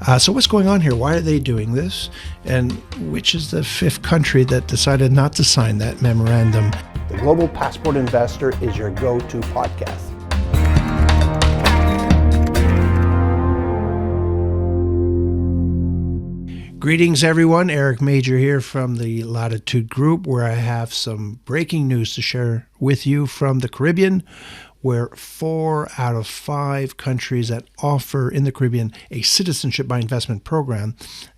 So what's going on here? Why are they doing this? And which is the fifth country that decided not to sign that memorandum? The Global Passport Investor is your go-to podcast. Greetings, everyone. Eric Major here from the Latitude Group, where I have some breaking news to share with you from the Caribbean, where 4 out of 5 countries that offer in the Caribbean a citizenship by investment program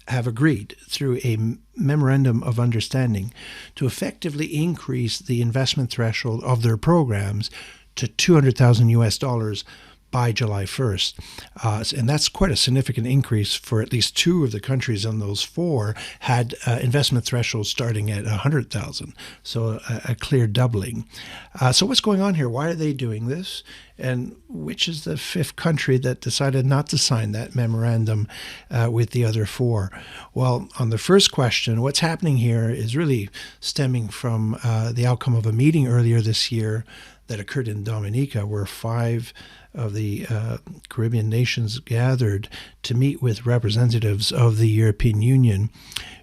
have agreed through a memorandum of understanding to effectively increase the investment threshold of their programs to $200,000 by July 1st. And that's quite a significant increase for at least 2 of the countries on those 4 had investment thresholds starting at $100,000. So a clear doubling. So what's going on here? Why are they doing this? And which is the fifth country that decided not to sign that memorandum with the other 4? Well, on the first question, what's happening here is really stemming from the outcome of a meeting earlier this year that occurred in Dominica, where 5 of the Caribbean nations gathered to meet with representatives of the European Union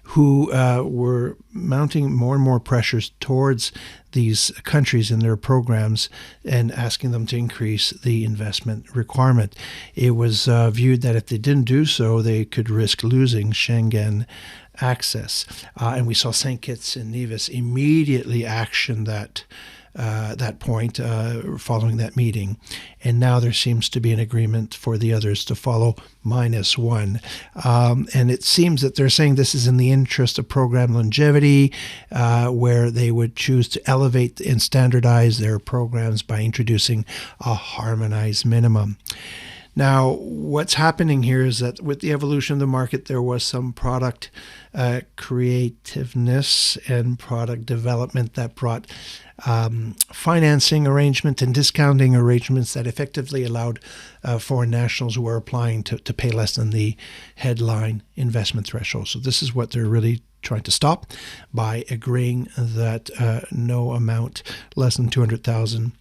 who were mounting more and more pressures towards these countries in their programs and asking them to increase the investment requirement. It was viewed that if they didn't do so, they could risk losing Schengen access. And we saw St. Kitts and Nevis immediately action that point following that meeting. And now there seems to be an agreement for the others to follow -1. And it seems that they're saying this is in the interest of program longevity, where they would choose to elevate and standardize their programs by introducing a harmonized minimum. Now, what's happening here is that with the evolution of the market, there was some product creativeness and product development that brought financing arrangement and discounting arrangements that effectively allowed foreign nationals who are applying to pay less than the headline investment threshold. So this is what they're really trying to stop by agreeing that no amount less than $200,000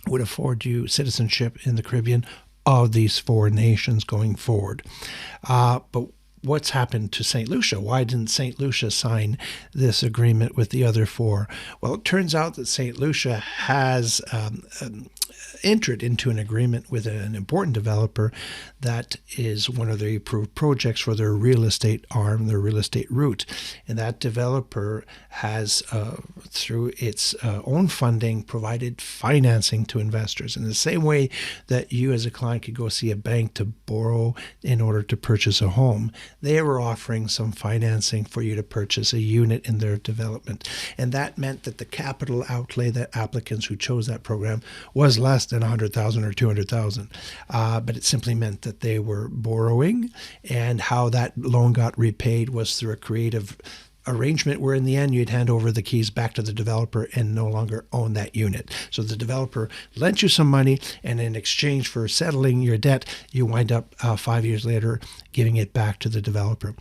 would afford you citizenship in the Caribbean of these 4 nations going forward. But what's happened to St. Lucia? Why didn't St. Lucia sign this agreement with the other 4? Well, it turns out that St. Lucia has entered into an agreement with an important developer that is one of the approved projects for their real estate arm, their real estate route. And that developer has, through its own funding, provided financing to investors in the same way that you as a client could go see a bank to borrow in order to purchase a home. They were offering some financing for you to purchase a unit in their development. And that meant that the capital outlay that applicants who chose that program was less than $100,000 or $200,000. But it simply meant that they were borrowing, and how that loan got repaid was through a creative arrangement where in the end you'd hand over the keys back to the developer and no longer own that unit. So the developer lent you some money, and in exchange for settling your debt, you wind up 5 years later giving it back to the developer.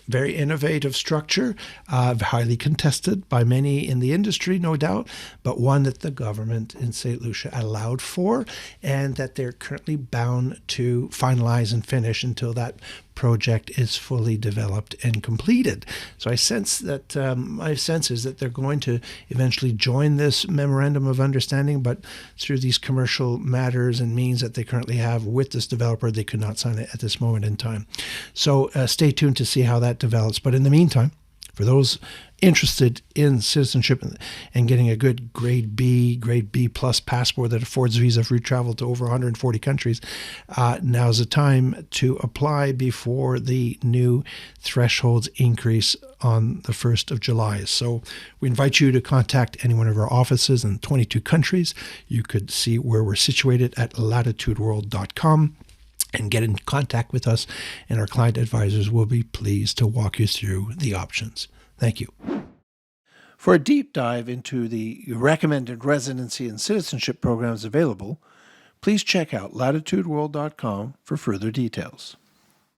Very innovative structure, highly contested by many in the industry, no doubt, but one that the government in St. Lucia allowed for, and that they're currently bound to finalize and finish until that project is fully developed and completed. So I sense that my sense is that they're going to eventually join this memorandum of understanding, but through these commercial matters and means that they currently have with this developer, they could not sign it at this moment in time. So stay tuned to see how that develops. But in the meantime, for those interested in citizenship and getting a good grade B plus passport that affords visa-free travel to over 140 countries, now's the time to apply before the new thresholds increase on the 1st of July. So we invite you to contact any one of our offices in 22 countries. You could see where we're situated at latitudeworld.com. and get in contact with us, and our client advisors will be pleased to walk you through the options. Thank you. For a deep dive into the recommended residency and citizenship programs available, please check out latitudeworld.com for further details.